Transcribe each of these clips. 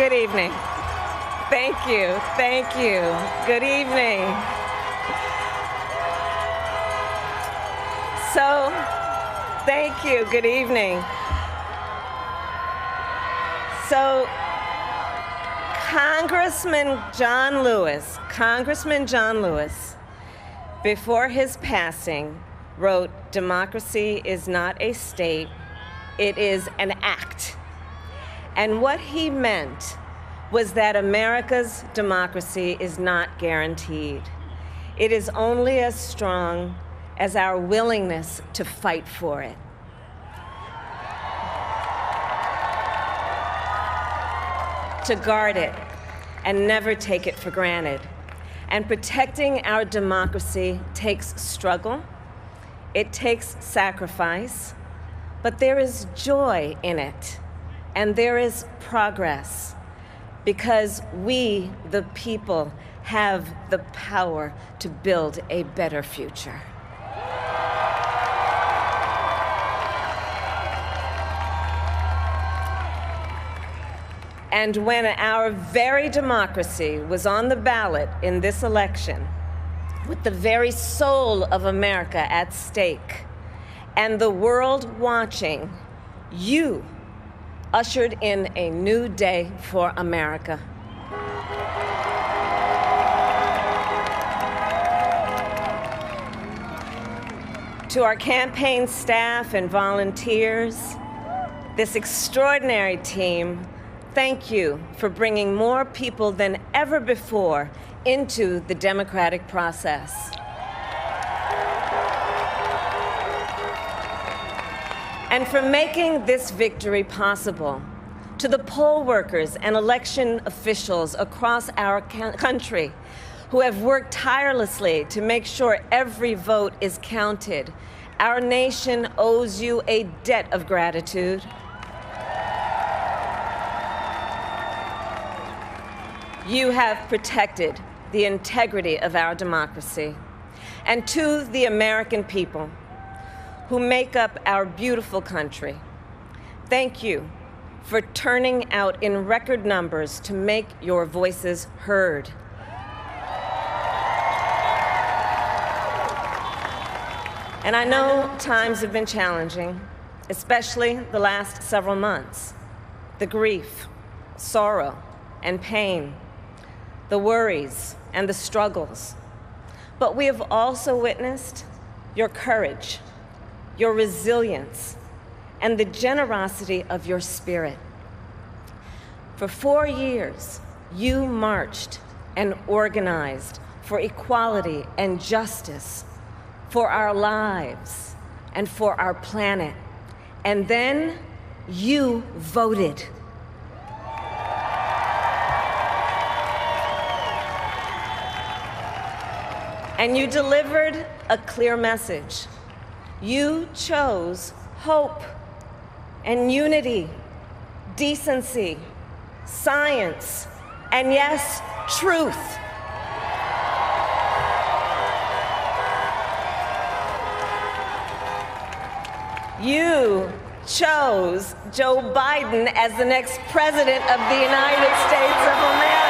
Good evening. Thank you. Thank you. Good evening. So, thank you. Good evening. So, Congressman John Lewis, before his passing, wrote, "Democracy is not a state, it is an act." And what he meant was that America's democracy is not guaranteed. It is only as strong as our willingness to fight for it. To guard it and never take it for granted. And protecting our democracy takes struggle, it takes sacrifice, but there is joy in it, and there is progress, because we, the people, have the power to build a better future. And when our very democracy was on the ballot in this election, with the very soul of America at stake, and the world watching, you ushered in a new day for America. To our campaign staff and volunteers, this extraordinary team, thank you for bringing more people than ever before into the democratic process. And for making this victory possible. To the poll workers and election officials across our country who have worked tirelessly to make sure every vote is counted, our nation owes you a debt of gratitude. You have protected the integrity of our democracy. And to the American people who make up our beautiful country, thank you for turning out in record numbers to make your voices heard. And I know times have been challenging, especially the last several months. The grief, sorrow, and pain, the worries and the struggles. But we have also witnessed your courage, your resilience, and the generosity of your spirit. For 4 years, you marched and organized for equality and justice, for our lives and for our planet. And then you voted. And you delivered a clear message. You chose hope and unity, decency, science, and yes, truth. You chose Joe Biden as the next president of the United States of America.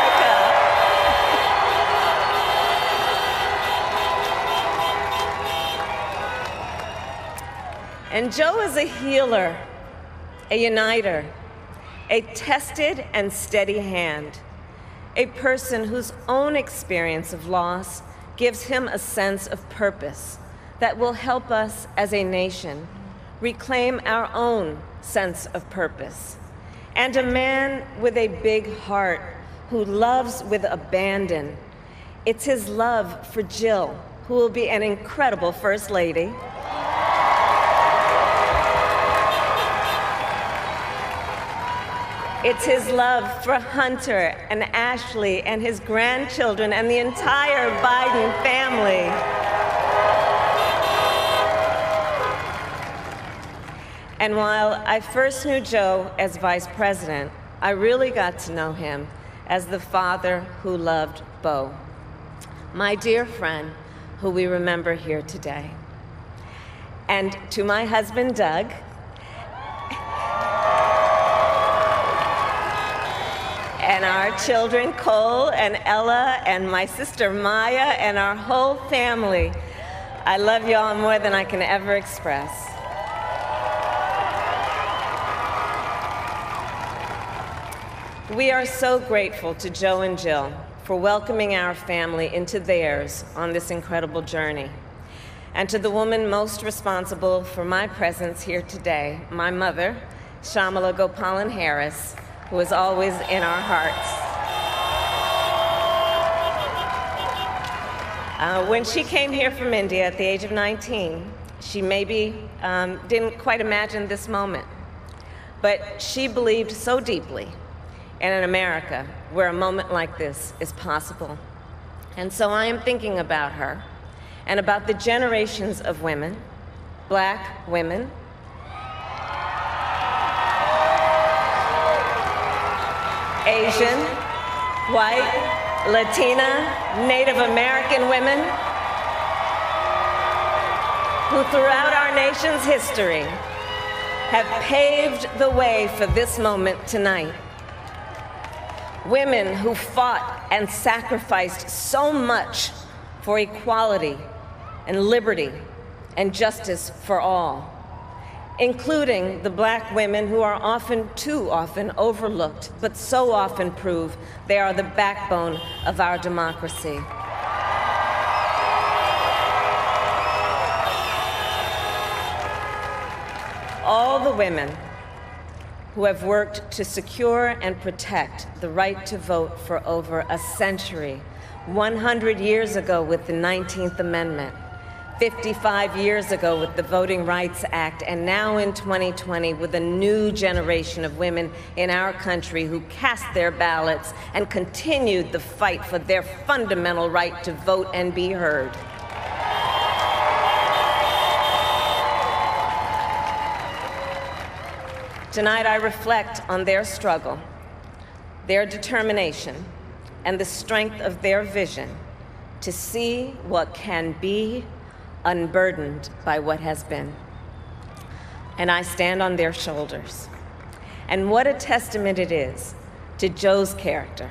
And Joe is a healer, a uniter, a tested and steady hand, a person whose own experience of loss gives him a sense of purpose that will help us as a nation reclaim our own sense of purpose. And a man with a big heart who loves with abandon. It's his love for Jill, who will be an incredible First Lady. It's his love for Hunter and Ashley and his grandchildren and the entire Biden family. And while I first knew Joe as vice president, I really got to know him as the father who loved Bo, my dear friend who we remember here today. And to my husband, Doug, and our children, Cole and Ella, and my sister Maya, and our whole family. I love y'all more than I can ever express. We are so grateful to Joe and Jill for welcoming our family into theirs on this incredible journey. And to the woman most responsible for my presence here today, my mother, Shamala Gopalan Harris, who is always in our hearts. When she came here from India at the age of 19, she maybe didn't quite imagine this moment, but she believed so deeply in an America where a moment like this is possible. And so I am thinking about her and about the generations of women, Black women, Asian, white, Latina, Native American women, who throughout our nation's history have paved the way for this moment tonight. Women who fought and sacrificed so much for equality and liberty and justice for all, including the Black women who are often, too often, overlooked, but so often prove they are the backbone of our democracy. All the women who have worked to secure and protect the right to vote for over a century, 100 years ago with the 19th Amendment, 55 years ago with the Voting Rights Act, and now in 2020 with a new generation of women in our country who cast their ballots and continued the fight for their fundamental right to vote and be heard. Tonight, I reflect on their struggle, their determination, and the strength of their vision to see what can be unburdened by what has been. And I stand on their shoulders. And what a testament it is to Joe's character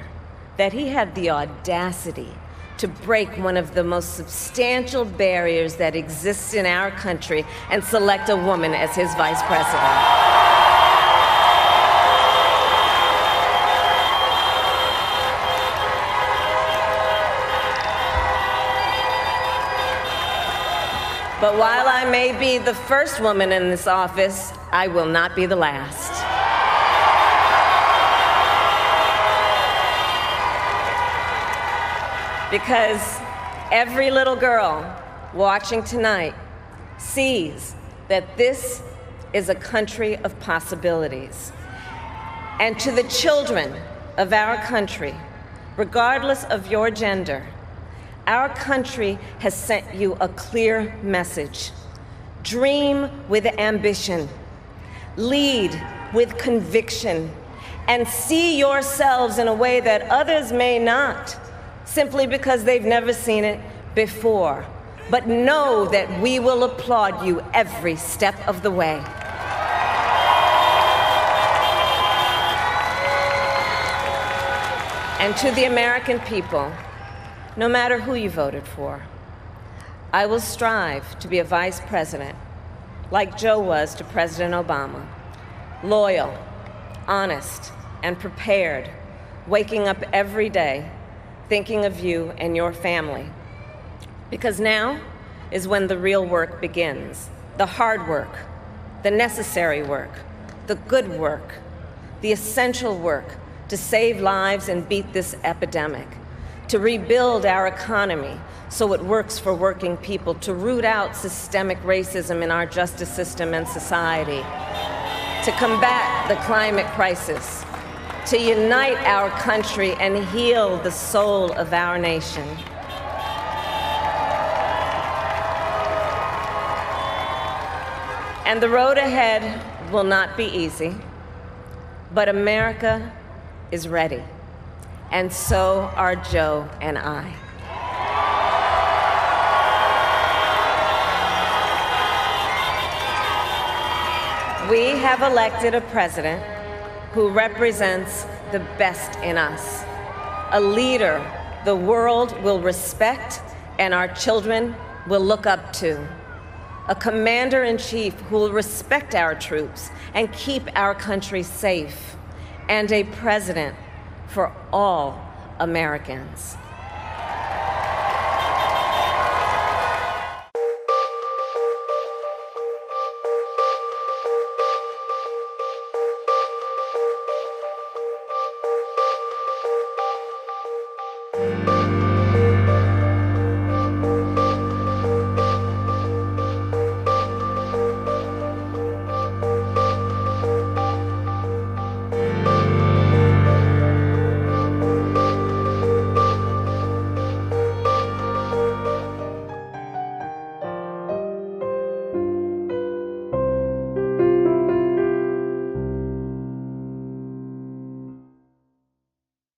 that he had the audacity to break one of the most substantial barriers that exists in our country and select a woman as his vice president. But while I may be the first woman in this office, I will not be the last. Because every little girl watching tonight sees that this is a country of possibilities. And to the children of our country, regardless of your gender, our country has sent you a clear message. Dream with ambition, lead with conviction, and see yourselves in a way that others may not, simply because they've never seen it before. But know that we will applaud you every step of the way. And to the American people, no matter who you voted for, I will strive to be a vice president, like Joe was to President Obama, loyal, honest, and prepared, waking up every day thinking of you and your family. Because now is when the real work begins, the hard work, the necessary work, the good work, the essential work to save lives and beat this epidemic, to rebuild our economy so it works for working people, to root out systemic racism in our justice system and society, to combat the climate crisis, to unite our country and heal the soul of our nation. And the road ahead will not be easy, but America is ready. And so are Joe and I. We have elected a president who represents the best in us. A leader the world will respect and our children will look up to. A commander-in-chief who will respect our troops and keep our country safe. And a president for all Americans.